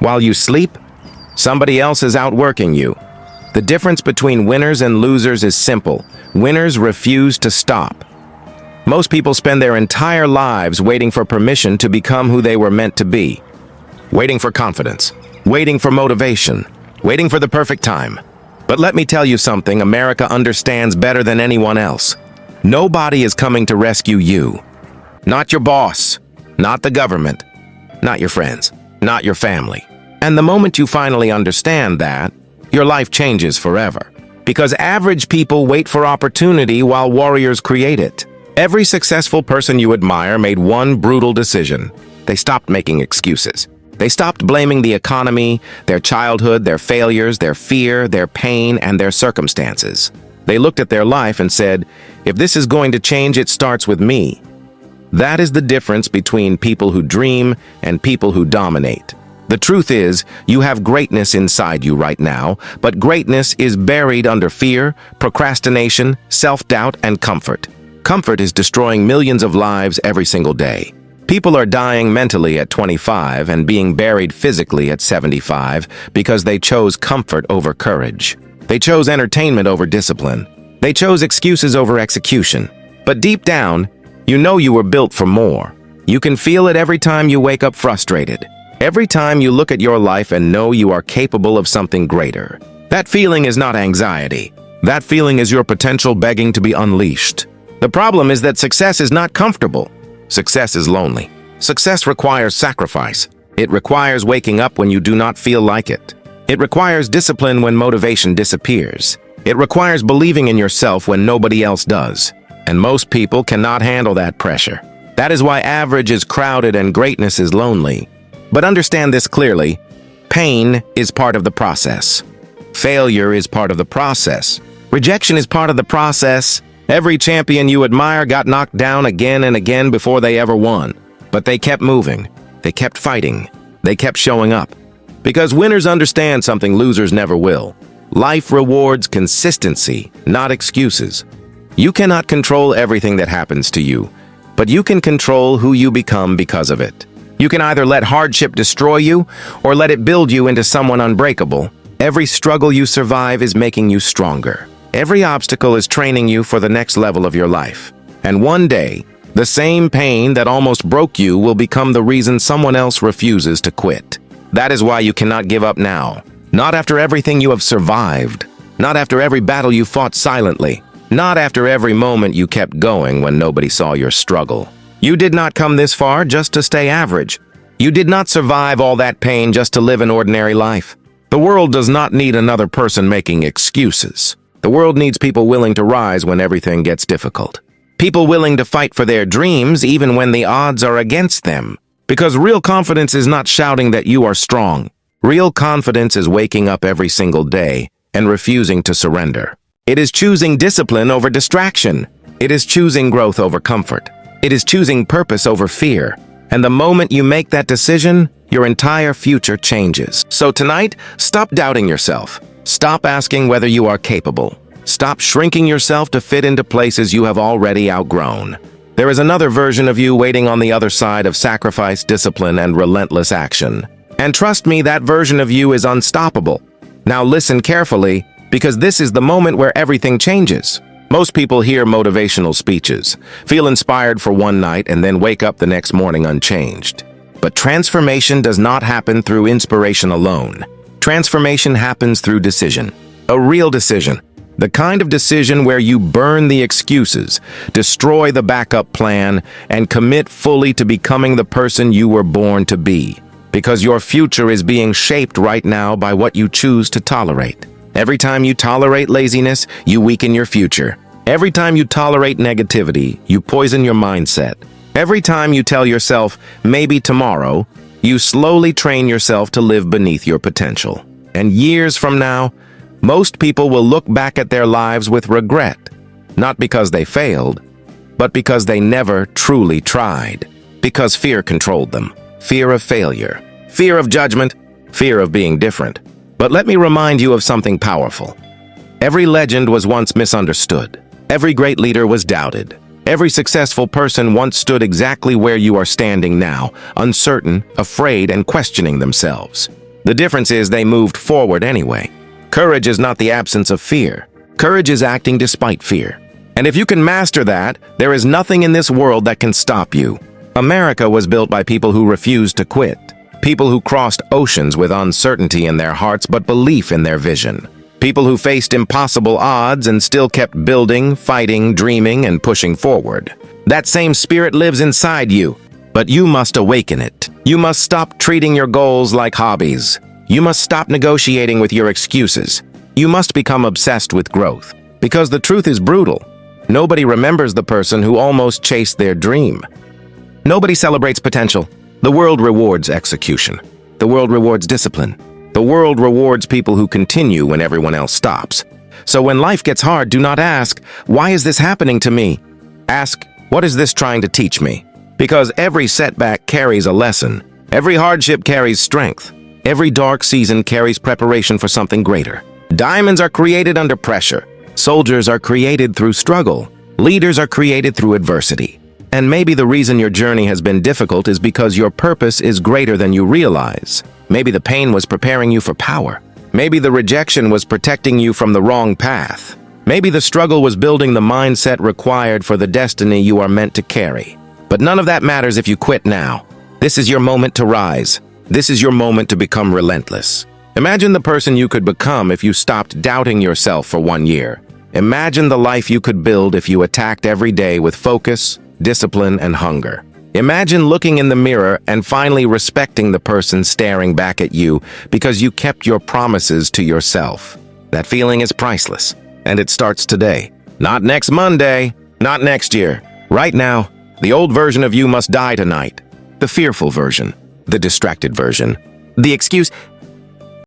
While you sleep, somebody else is outworking you. The difference between winners and losers is simple. Winners refuse to stop. Most people spend their entire lives waiting for permission to become who they were meant to be. Waiting for confidence, waiting for motivation, waiting for the perfect time. But let me tell you something America understands better than anyone else. Nobody is coming to rescue you. Not your boss, not the government, not your friends, not your family. And the moment you finally understand that, your life changes forever. Because average people wait for opportunity while warriors create it. Every successful person you admire made one brutal decision. They stopped making excuses. They stopped blaming the economy, their childhood, their failures, their fear, their pain, and their circumstances. They looked at their life and said, if this is going to change, it starts with me. That is the difference between people who dream and people who dominate. The truth is, you have greatness inside you right now, but greatness is buried under fear, procrastination, self-doubt, and comfort. Comfort is destroying millions of lives every single day. People are dying mentally at 25 and being buried physically at 75 because they chose comfort over courage. They chose entertainment over discipline. They chose excuses over execution. But deep down, you know you were built for more. You can feel it every time you wake up frustrated. Every time you look at your life and know you are capable of something greater. That feeling is not anxiety. That feeling is your potential begging to be unleashed. The problem is that success is not comfortable. Success is lonely. Success requires sacrifice. It requires waking up when you do not feel like it. It requires discipline when motivation disappears. It requires believing in yourself when nobody else does. And most people cannot handle that pressure. That is why average is crowded and greatness is lonely. But understand this clearly, pain is part of the process. Failure is part of the process. Rejection is part of the process. Every champion you admire got knocked down again and again before they ever won. But they kept moving. They kept fighting. They kept showing up. Because winners understand something losers never will. Life rewards consistency, not excuses. You cannot control everything that happens to you, but you can control who you become because of it. You can either let hardship destroy you or let it build you into someone unbreakable. Every struggle you survive is making you stronger. Every obstacle is training you for the next level of your life. And one day, the same pain that almost broke you will become the reason someone else refuses to quit. That is why you cannot give up now. Not after everything you have survived. Not after every battle you fought silently. Not after every moment you kept going when nobody saw your struggle. You did not come this far just to stay average. You did not survive all that pain just to live an ordinary life. The world does not need another person making excuses. The world needs people willing to rise when everything gets difficult. People willing to fight for their dreams even when the odds are against them. Because real confidence is not shouting that you are strong. Real confidence is waking up every single day and refusing to surrender. It is choosing discipline over distraction. It is choosing growth over comfort. It is choosing purpose over fear. And the moment you make that decision, your entire future changes. So tonight, stop doubting yourself. Stop asking whether you are capable. Stop shrinking yourself to fit into places you have already outgrown. There is another version of you waiting on the other side of sacrifice, discipline, and relentless action. And trust me, that version of you is unstoppable. Now listen carefully, because this is the moment where everything changes. Most people hear motivational speeches, feel inspired for one night, and then wake up the next morning unchanged. But transformation does not happen through inspiration alone. Transformation happens through decision. A real decision. The kind of decision where you burn the excuses, destroy the backup plan, and commit fully to becoming the person you were born to be. Because your future is being shaped right now by what you choose to tolerate. Every time you tolerate laziness, you weaken your future. Every time you tolerate negativity, you poison your mindset. Every time you tell yourself, maybe tomorrow, you slowly train yourself to live beneath your potential. And years from now, most people will look back at their lives with regret, not because they failed, but because they never truly tried. Because fear controlled them. Fear of failure. Fear of judgment. Fear of being different. But let me remind you of something powerful. Every legend was once misunderstood. Every great leader was doubted. Every successful person once stood exactly where you are standing now, uncertain, afraid, and questioning themselves. The difference is they moved forward anyway. Courage is not the absence of fear. Courage is acting despite fear. And if you can master that, there is nothing in this world that can stop you. America was built by people who refused to quit. People who crossed oceans with uncertainty in their hearts but belief in their vision. People who faced impossible odds and still kept building, fighting, dreaming, and pushing forward. That same spirit lives inside you, but you must awaken it. You must stop treating your goals like hobbies. You must stop negotiating with your excuses. You must become obsessed with growth. Because the truth is brutal. Nobody remembers the person who almost chased their dream. Nobody celebrates potential. The world rewards execution. The world rewards discipline. The world rewards people who continue when everyone else stops. So when life gets hard, do not ask, "Why is this happening to me?" Ask, "What is this trying to teach me?" Because every setback carries a lesson. Every hardship carries strength. Every dark season carries preparation for something greater. Diamonds are created under pressure. Soldiers are created through struggle. Leaders are created through adversity. And maybe the reason your journey has been difficult is because your purpose is greater than you realize. Maybe the pain was preparing you for power. Maybe the rejection was protecting you from the wrong path. Maybe the struggle was building the mindset required for the destiny you are meant to carry. But none of that matters if you quit now. This is your moment to rise. This is your moment to become relentless. Imagine the person you could become if you stopped doubting yourself for 1 year. Imagine the life you could build if you attacked every day with focus, discipline, and hunger. Imagine looking in the mirror and finally respecting the person staring back at you because you kept your promises to yourself. That feeling is priceless, and it starts today. Not next Monday, not next year. Right now, the old version of you must die tonight. The fearful version, the distracted version, the excuse,